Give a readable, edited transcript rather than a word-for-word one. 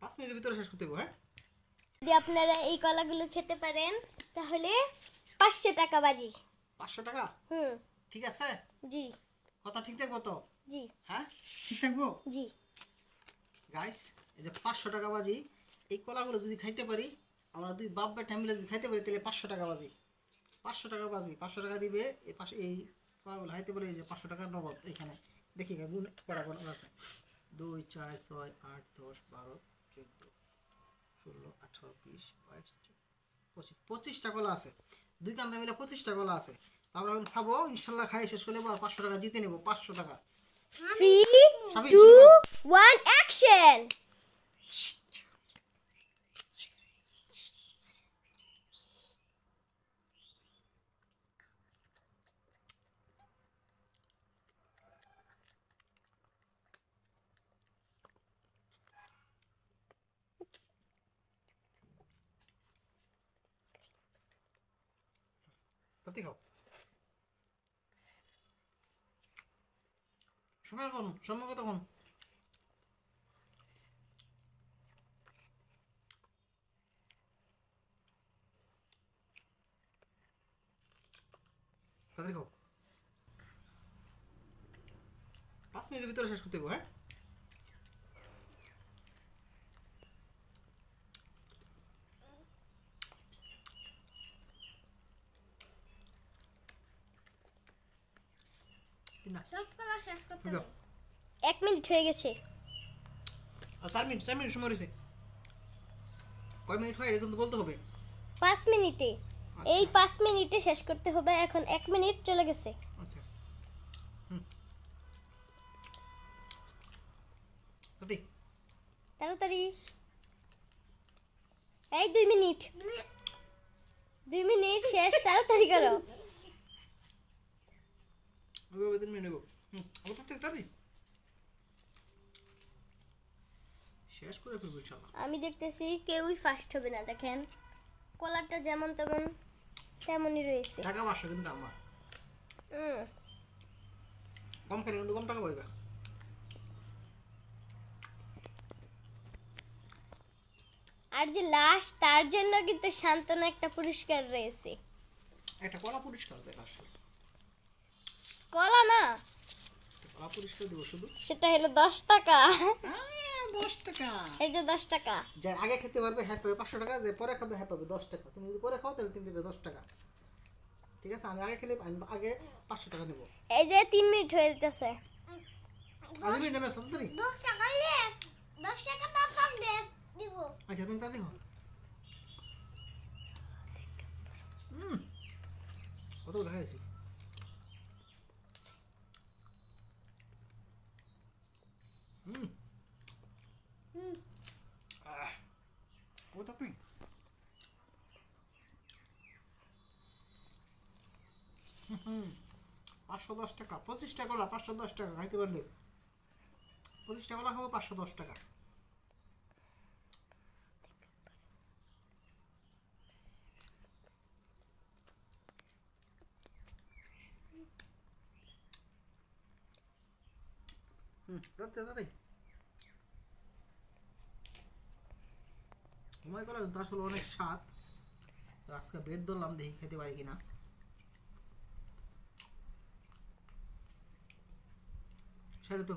5 মিনিটের ভিতরে শেষ করতে হবে। হ্যাঁ, যদি আপনারা এই কলাগুলো খেতে পারেন তাহলে 500 টাকা বাজি। 500 টাকা? ঠিক আছে। জি। কথা ঠিক থাকবো তো? জি। হ্যাঁ, ঠিক থাকবো। জি। গাইস, এই যে 500 টাকা বাজি, এই কলাগুলো যদি খাইতে পারি, আমরা দুই বাপ বেটা মিলে যদি খাইতে পারি তাহলে 500 টাকা বাজি। 500 টাকা বাজি, 500 টাকা দিবে। এই পাশে এই কলাগুলো খাইতে পারি। এই যে 500 টাকার নগদ এখানে দেখি গুণ কটা কলা আছে। 2 4 6 8 10 12 14 16 18 20 22 25 25টা কলা আছে। দুই কান্দা মিলে 25টা কলা আছে। আমরা এখন খাবো, ইনশাল্লাহ খাই শেষ করে নেবো আর 500 টাকা জিতে নেবো। 500 টাকা। 3 2 1 অ্যাকশন। তাতে খাও। সময় কখন? সময় কতক্ষণ? তাতে খাও। 5 মিনিটের ভিতরে শেষ করতে হবে। হ্যাঁ, সব কলা শেষ করতে হবে। 1 মিনিট হয়ে গেছে। আর 4 মিনিট সময় রয়েছে। কয় মিনিট হয় এটা কিন্তু বলতে হবে। 5 মিনিটে। এই 5 মিনিটে শেষ করতে হবে। এখন 1 মিনিট চলে গেছে। আচ্ছা, তাতে তাড়াতাড়ি। এই 2 মিনিট। 2 মিনিট শেষ, তাড়াতাড়ি করো। ওই 3 মিনিট নেব। তাতে শেষ করে ফেলবো ইনশাআল্লাহ। আমি দেখতেছি কেউই ফার্স্ট হবে না। দেখেন কলারটা যেমন তেমন তেমনই রয়েছে। টাকা 500 কিন্তু আমার কম খেলে কিন্তু কম টাকা পাইবা। আর যে লাস্ট তার জন্য কিন্তু শান্তনা একটা পুরস্কার রয়েছে। একটা কলা পুরস্কার আছে লাস্টে। কলা না, কলা পুরস্কার দেবো শুধু। সেটা হলো 10 টাকা। 10 টাকা। এই যে 10 টাকা। যে আগে খেতে পারবে হ্যাঁ পাবে 500 টাকা, যে পরে খাবে হ্যাঁ পাবে 10 টাকা। তুমি যদি পরে খাও তাহলে তুমি পাবে 10 টাকা। ঠিক আছে, আমি আগে খেলে আমি আগে 500 টাকা নেব। এই যে 3 মিনিট হয়ে যেতেছে। আমি মিনিট নেবে সন্তরি 10 টাকা নিয়ে 10 টাকা টাকা দিব। আচ্ছা, তুমি তা দেখো। কত লাগাইছি। কত তুই? 510 টাকা। 25 টাকা কলা 510 টাকা খাইতে পারলে। 25 টাকা কলা খাবো 510 টাকা। দাদা ঘুমাই কলা কিন্তু আসলে অনেক স্বাদ। তো আজকে বেড ধরলাম, দেখি খেতে পারি কিনা। সেটা তো